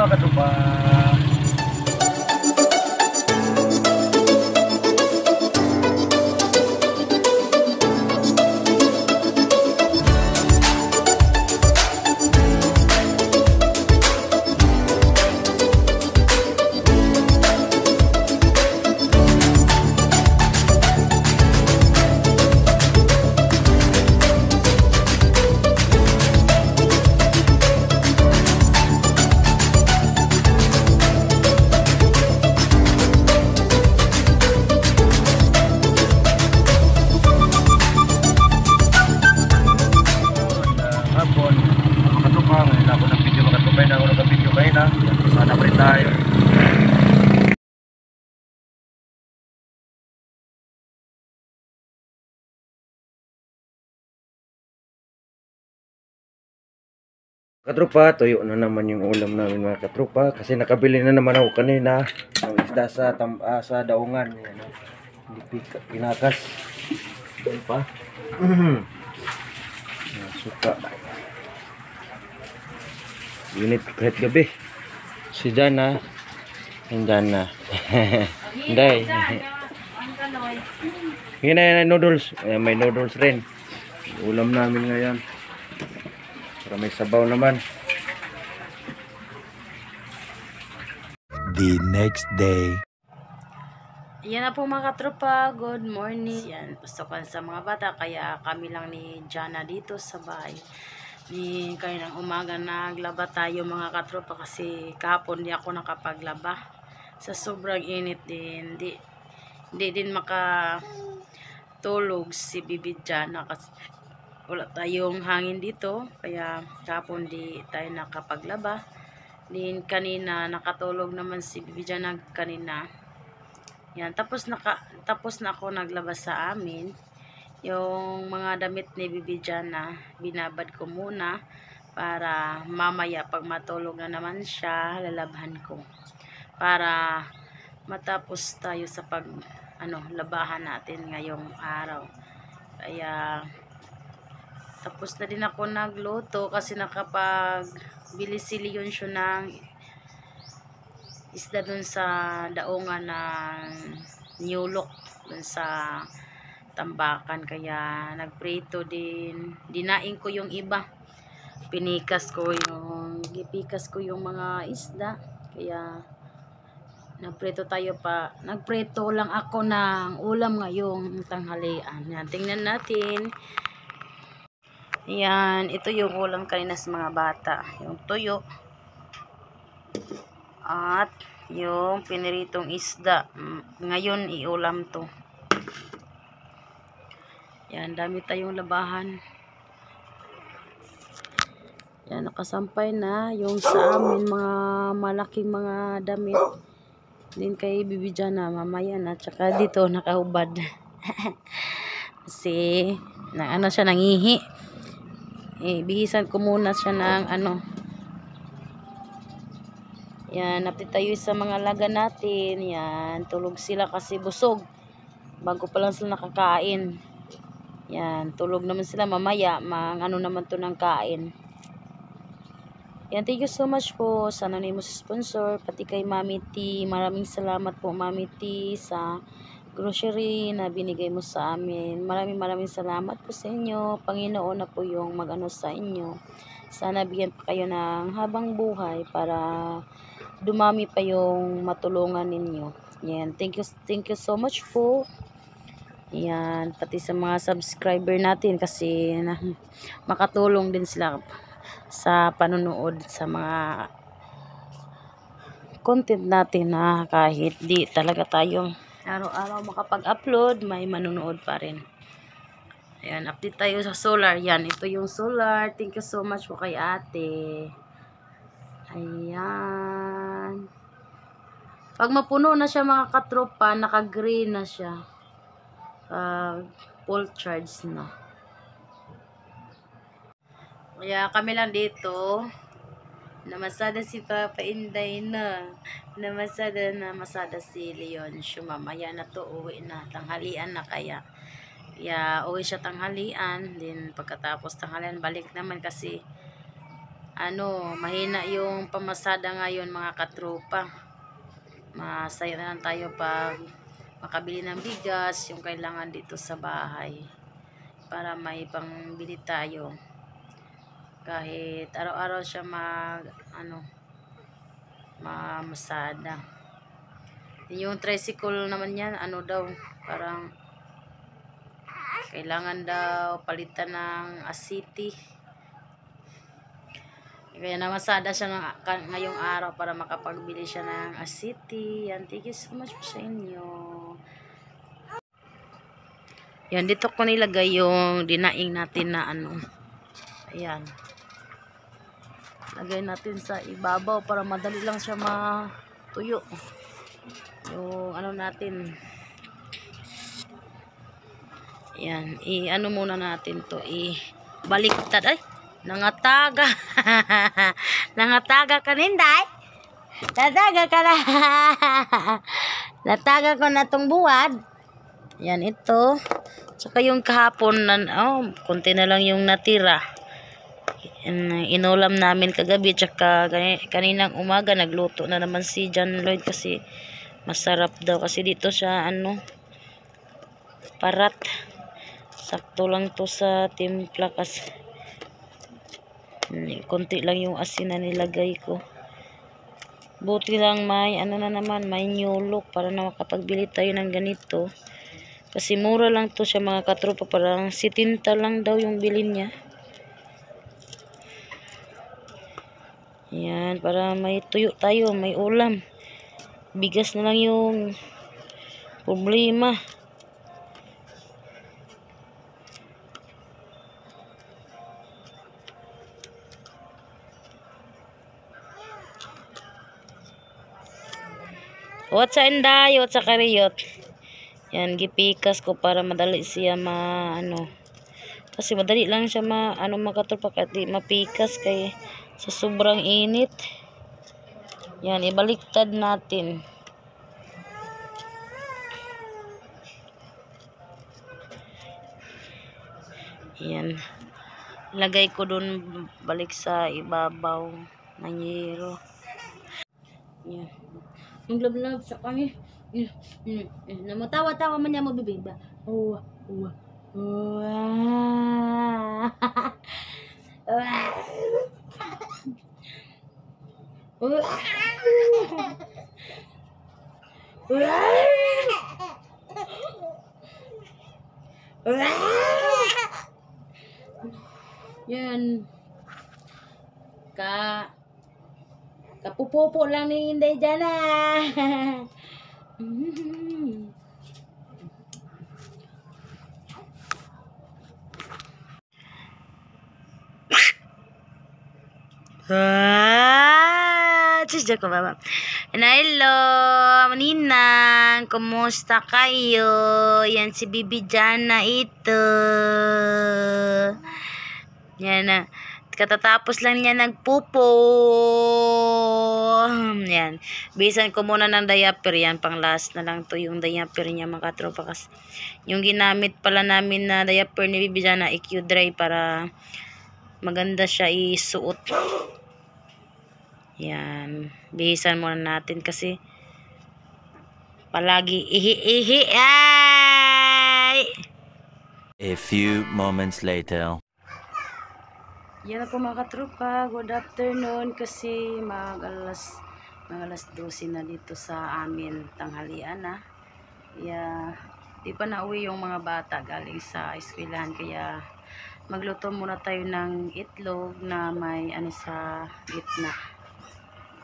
mga katupa. Sana pa rin tayo. Katropa, tuyo na naman yung ulam namin mga katropa kasi nakabili na naman ako kanina ng isda sa daungan. Yan, hindi pinakas. Yan pa. Suka. Unit kahit gabi. Si Jana. Yung Jana. Hindi. Yan na noodles. May noodles rin. Ulam namin ngayon. Para may sabaw naman. The next day. Yan na po mga katropa, good morning. Yan, pustukan sa mga bata, kaya kami lang ni Jana dito sa bahay. Kayo ng umaga naglaba tayo mga katropa kasi kahapon di ako nakapaglaba. Sa sobrang init din, di din makatulog si Bibi Jana kasi wala tayong hangin dito, kaya kahapon di tayo nakapaglaba. Din kanina nakatulog naman si Bibi Jana kanina. Yan, tapos na ako naglaba sa amin. Yung mga damit ni Bibi Jana, binabad ko muna para mamaya pag matulog na naman siya, lalabhan ko. Para matapos tayo sa labahan natin ngayong araw. Kaya tapos na din ako nagluto kasi nakapagbili si Leon siya ng isda dun sa daungan ng New Look dun sa Tambakan, kaya nagprito din. Dinaing ko yung iba, gipikas ko yung mga isda, kaya nagprito lang ako ng ulam ngayong tanghalian. Yan, tingnan natin. Yan, ito yung ulam kanina sa mga bata, yung tuyo at yung piniritong isda. Ngayon iulam to. Yan, dami tayong labahan. Yan, nakasampay na yung sa amin mga malaking mga damit. Din kay Bibi Jana mamaya na, tsaka dito nakahubad. Kasi siya nangihi. Bihisan ko muna siya ng Yan, napit tayo sa mga laga natin. Yan, tulog sila kasi busog. Bago pa lang sila nakakain. Yan, tulog naman sila mamaya. Naman to ng kain. Yan, thank you so much po sa anonymous sponsor. Pati kay Mami T. Maraming salamat po Mami T sa grocery na binigay mo sa amin. Maraming salamat po sa inyo. Panginoon na po yung sa inyo. Sana bigyan pa kayo ng habang buhay para dumami pa yung matulungan ninyo. Yan, thank you so much po. Yan, pati sa mga subscriber natin kasi makatulong din sila sa panonood sa mga content natin na kahit di talaga tayo araw-araw makapag-upload, may manonood pa rin. Ayan, update tayo sa solar. Yan, ito yung solar. Thank you so much po kay ate. Ayan. Pag mapuno na siya mga katropa, naka-green na siya. Full charge na. Kaya kami lang dito. Namasada si Papa Inday na. Namasada si Leon. Mamaya na to, uwi na. Tanghalian na kaya. Uwi siya tanghalian. Then pagkatapos tanghalian, balik naman kasi mahina yung pamasada ngayon mga katropa. Masaya na lang tayo pag makabili ng bigas, yung kailangan dito sa bahay. Para may pangbili tayo. Kahit araw-araw siya mamasada. Yung tricycle naman yan, daw, parang kailangan daw palitan ng asiti. Kaya namasada siya ngayong araw para makapagbili siya ng asiti. Yan, thank you so much po sa inyo. Yan, dito ko nilagay yung dinaing natin na ayan. Lagay natin sa ibabaw para madali lang siya matuyo. Yung natin. Yan, muna natin to, baliktad. Ay, nangataga. Nangataga ka ninday. Nataga ka na. Nataga ko na tong buwad. Yan, ito. Tsaka yung kahapon, konti na lang yung natira. Inulam namin kagabi. Tsaka kaninang umaga, nagluto na naman si John Lloyd kasi masarap daw. Kasi dito siya, parat. Sakto lang to sa timpla kasi konti lang yung asin na nilagay ko. Buti lang may may nyulok para na makapagbili tayo ng ganito. Kasi mura lang to siya mga katropa, parang 70 lang daw yung bilhin niya. Yan, para may tuyo tayo, may ulam. Bigas na lang yung problema. What's sa inday, what's sa kariyot. Yan, gipikas ko para madali siya kasi madali lang siya makatropa kahit di mapikas kay sa sobrang init. Yan, ibaliktad natin. Yan. Lagay ko dun balik sa ibabaw ng yero. Yan. Ang lablab sa kami. Namatawa-tawa man niya mabibiba. Yan. Kapupopo lang ni Inday dyan Diyos ko baba. Hello, maninang. Kumusta kayo? Yan si Bibi Jana ito. Yan na. Katatapos lang niya nagpupo. Yan. Bisan ko muna ng diaper. Yan, pang last na lang to yung diaper niya mga katropa. Kasi yung ginamit pala namin na diaper ni Bibi Jana, EQ-dry para maganda siya isuot. Yan. Bihisan muna natin kasi palagi ihi-ihi. Ay! A few moments later. Yan ako mga katropa, good afternoon kasi mag alas 12 na dito sa amin tanghalian di pa nauwi yung mga bata galing sa eskwelahan kaya magluto muna tayo ng itlog na may sa gitna.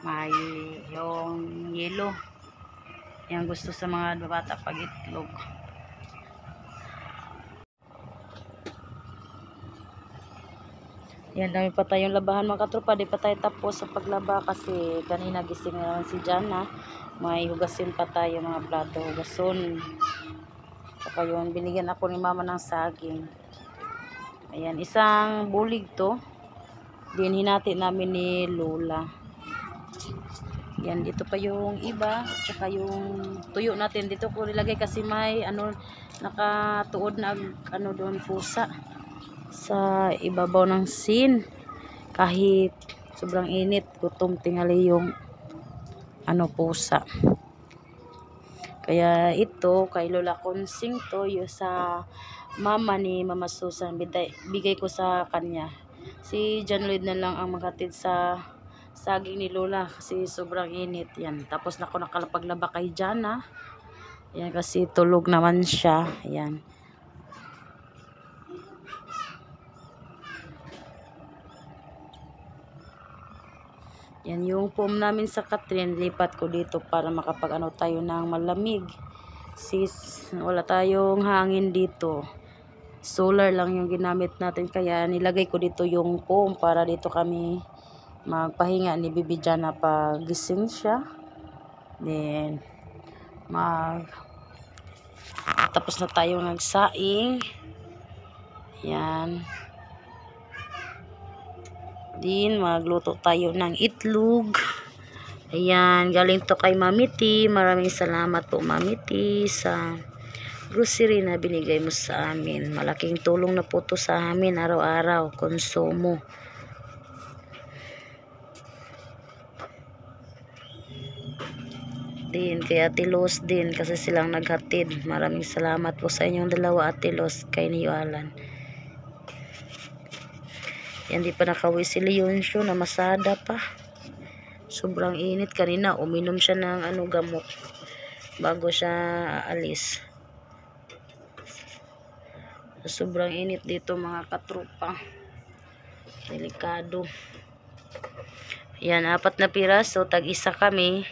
May yung yelo. Yan gusto sa mga bata pag itlog. Yan, dami pa tayong labahan mga katropa. Di pa tayo tapos sa paglaba kasi kanina gising na si Jana. May hugasin pa tayo mga plato. Hugason. Saka yun, binigyan ako ni mama ng saging. Ayan, isang bulig to. Hinati namin ni Lola. Yan, dito pa yung iba. Saka yung tuyo natin. Dito ko nilagay kasi may nakatuod na doon pusa sa ibabaw ng sin kahit Sobrang init, gutom tingali yung pusa. Kaya ito kay Lola Konsing to, yung sa mama ni Mama Susan, bigay ko sa kanya. Si John Lloyd na lang ang maghatid sa saging ni Lola kasi sobrang init yan. Tapos na ako nakalapaglaba kay Jana. Yan kasi tulog naman siya. Yan. Yan yung foam namin sa Catherine, lipat ko dito para makapag-ano tayo ng malamig. Sis, wala tayong hangin dito. Solar lang yung ginamit natin, kaya nilagay ko dito yung foam para dito kami magpahinga ni Bibi Jana pag gising siya. Then tapos na tayo nagsaing. Yan. Din magluto tayo ng itlog. Ayan, galing to kay Mami T. Maraming salamat po Mami T sa grocery na binigay mo sa amin. Malaking tulong na po to sa amin araw-araw, konsumo. Din kay Ate Los din kasi silang naghatid. Maraming salamat po sa inyong dalawa, Ate Los, kay Niyo Alan. Yan, di pa nakauwi si Leoncio, na masada pa. Sobrang init. Kanina uminom siya ng gamot bago siya aalis. Sobrang init dito mga katropa. Delikado. Yan, 4 na piraso, tag-isa kami.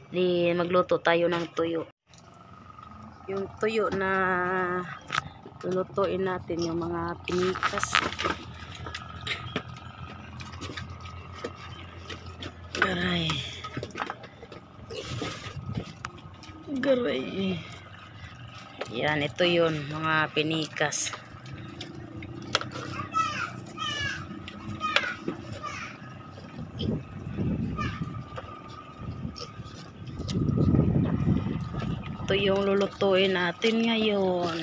Di magluto tayo ng tuyo. Yung tuyo na lulutuin natin, yung mga pinikas. Garay. Garay. Yan, ito yun, mga pinikas. Ito yung lulutuin natin ngayon.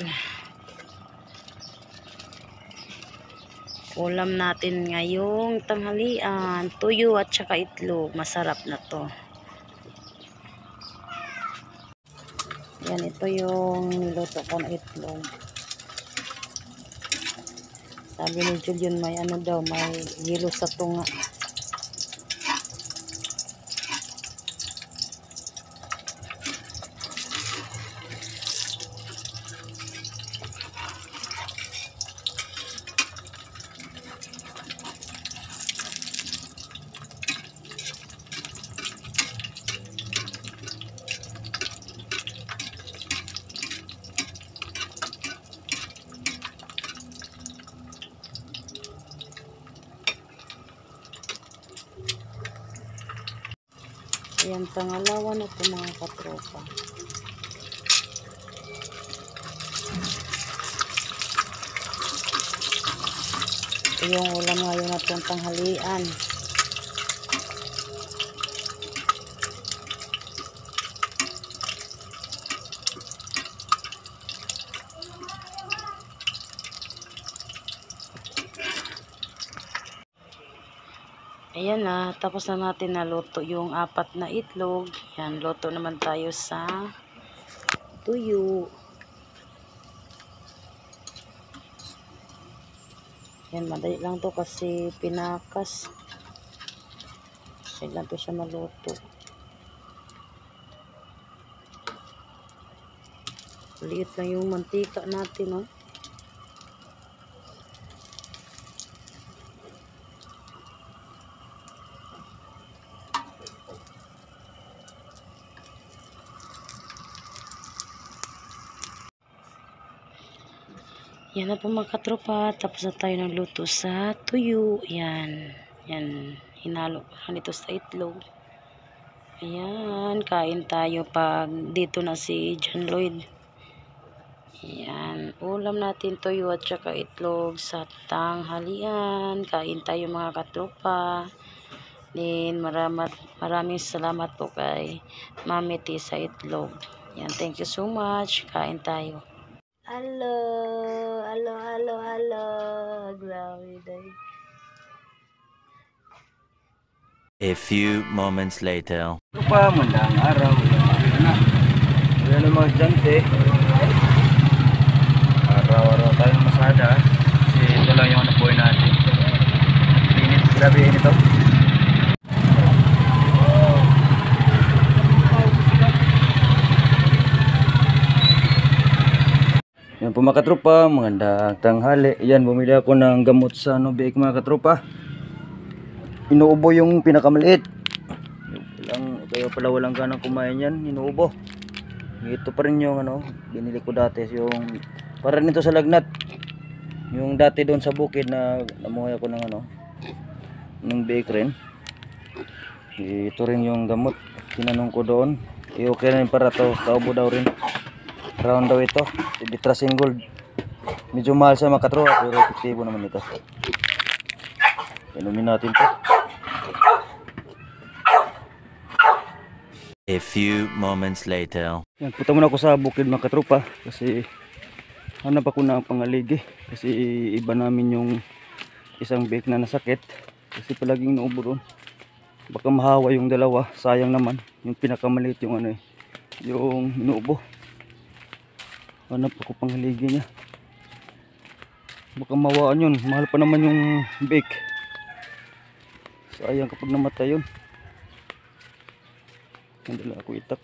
Ulam natin ngayong tanghalian, tuyo at saka itlog. Masarap na to. Yan, ito yung niluto ko na itlog. Sabi ni Julian, may daw, may yelo sa tunga. Ayan, pangalawa na po mga katropa. Ito yung ulam ngayon na itong tanghalian. Ayan na, tapos na natin naluto yung 4 na itlog. Yan, luto naman tayo sa tuyo. Yan, madali lang to kasi pinakas. Madali lang to siya maluto. Liit lang yung mantika natin, no? Yan na po mga katropa. Tapos na tayo nagluto sa tuyo. Yan. Yan. Hinalo ko nito sa itlog. Ayan. Kain tayo pag dito na si John Lloyd. Yan. Ulam natin tuyo at saka itlog sa tanghalian. Kain tayo mga katropa. Then maraming salamat po kay Mami T sa itlog. Yan. Thank you so much. Kain tayo. Hello, hello, hello, hello. Grabe day. A few moments later. Ito pa, mandang araw. Ayan ang mga jante. Araw-araw tayong masada. Kasi ito lang yung nabuhay natin. Init, grabe init ito. Yan po mga katropa, magandang tanghali. Yan, bumili ako ng gamot sa Nubik mga katropa. Inuubo yung pinakamaliit. Kaya pala walang ganang kumain yan, inuubo. Ito pa rin yung binili ko dati. Yung, para nito sa lagnat. Yung dati doon sa bukid na namuhay ako ng bakery. Ito rin yung gamot. Tinanong ko doon. Okay na rin para to, kaubo daw rin. Round daw ito, Ditracin Gold. Medyo mahal sa mga katropa pero epektibo naman ito. Inumin natin to. A few moments later. Yan, punta muna ako sa bukid mga katropa kasi hanap ako ng pangaligi kasi iba namin yung isang bake na nasakit kasi palaging naubo doon. Baka mahawa yung dalawa, sayang naman yung pinakamaliit yung yung inuubo. Hanap ako panghaligi niya. Baka mawaan yun. Mahal pa naman yung bake. Sayang kapag namatay yun. Nandala ako itak.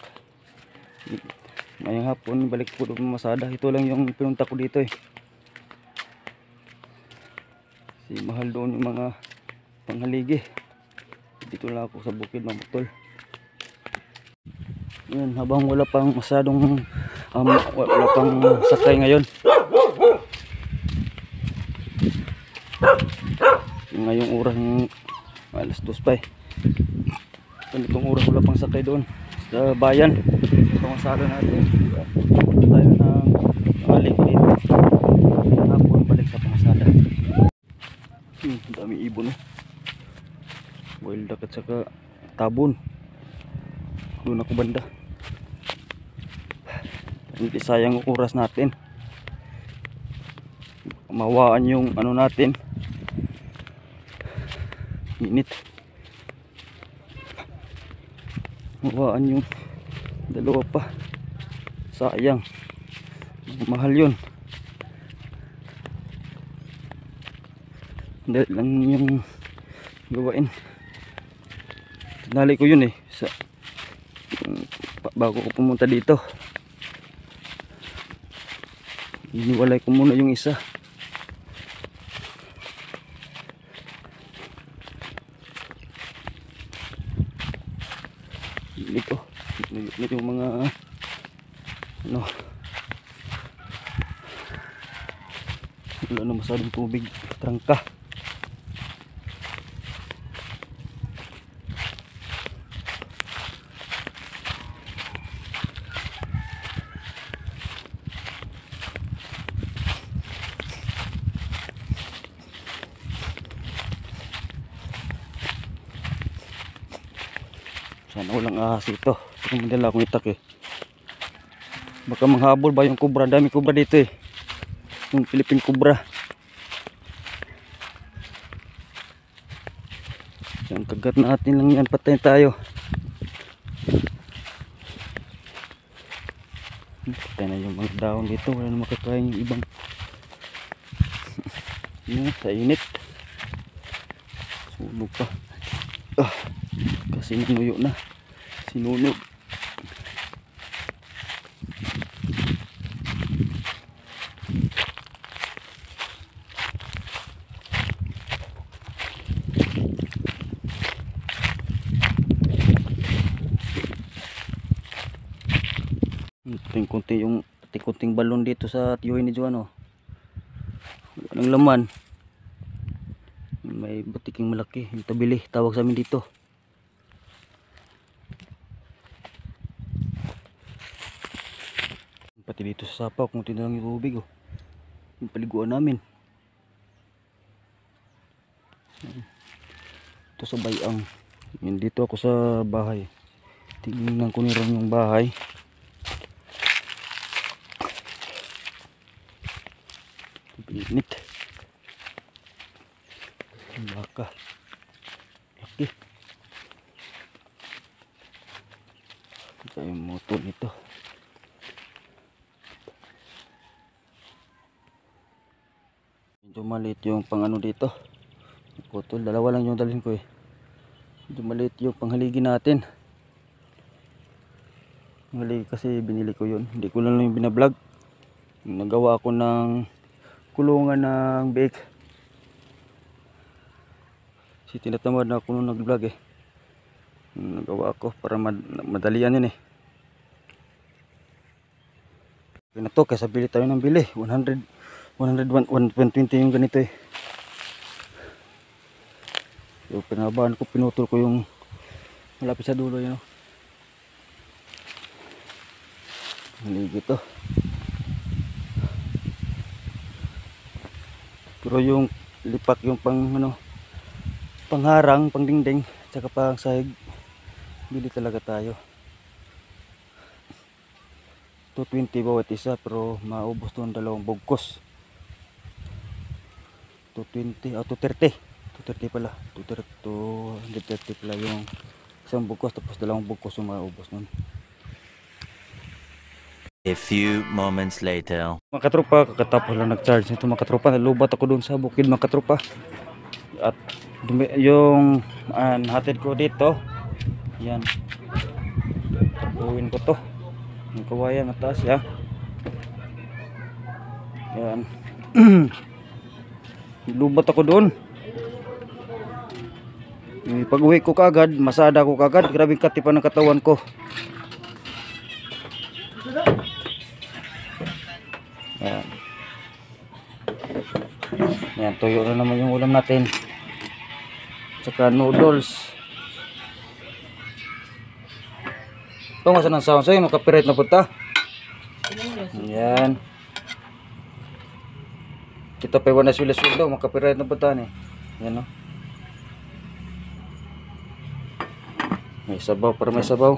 Ngayong hapon balik po doon masada. Ito lang yung pinunta ko dito Kasi mahal doon yung mga panghaligi. Dito lang ako sa bukid mga tol. Yan, habang wala pang masyadong wala pang sakay ngayon. Ngayong oras ng alas 2 pa ganitong oras wala pang sakay doon sa bayan. Pamasada natin tayo ng balik dito. Hapon balik sa pamasada. Dami ibon wild duck at saka tabon. Doon ako banda. Hindi sayang oras natin. Mawaan yung natin. Init. Mawaan yung dalawa pa. Sayang. Mahal yun. Dahil lang yung gawain. Tinali ko yun bago ko pumunta dito. Iniwalay ko muna yung isa. Ito yung mga wala na masyadong tubig, trangka. Sana walang ahas ito. Ito madala akong itak Baka manghabol ba yung kubra. Dami kubra dito Yung Philippine kubra. Yung kagat natin lang yan. Patay tayo. Patay na yung mga daon dito. Wala na makakain yung ibang sa init. Sunog pa. Kasi nanuyo na. Sinunog. Kunting balon dito sa tiyuhin ni Juan walang laman. May butiking malaki yung tabili, tawag sa amin dito. Pati dito sa sapaw kung tinang yung tubig yung paliguan namin. Ito sa bayang. Yan, dito ako sa bahay. Tingnan ko nilang yung bahay. Init. Baka laki. Ito yung motor nito. Medyo maliit yung pang ano dito. Putol, dalawa lang yung dalhin ko eh. Medyo maliit yung panghaligi natin. Haligi kasi binili ko yun. Hindi ko lang yung binablog. Nagawa ako ng kulungan ng bake. Kasi tinatamad na ako nung nag-vlog eh. Nagawa ako para madalian yun eh. Okay na to, kaysa bili tayo ng bili. 100, 120 yung ganito eh. So pinabahan ko, pinutol ko yung malapit sa dulo yun. Haligi to. Pero yung lipak, yung pang ano, pangharang, pangdingding, tsaka pang sahig, bili talaga tayo. 220 bawat isa, pero maubos to ang dalawang bugkos. 220 o 230 pala, 230 pala yung isang bugkos, tapos dalawang bugkos yung maubos nun. A few moments later. Mga katropa, kakatapos lang nag-charge nito mga katropa. Nalubat ako doon sa bukid mga katropa. At yung hatid ko dito, yan, tabuin ko to. Yung kawayan mataas ya. Yan. Lubat ako doon. Pag uwi ko kagad, masada ko kagad. Grabing katipan ng katawan ko. Yan. Yan, tuyo na naman yung ulam natin. Tsaka noodles. Ito nga saan ang sound sa'yo, makapirit na punta. Yan. Kita pa iwan na swila-swila, makapirit na punta ni. Yan o. May sabaw, para may sabaw.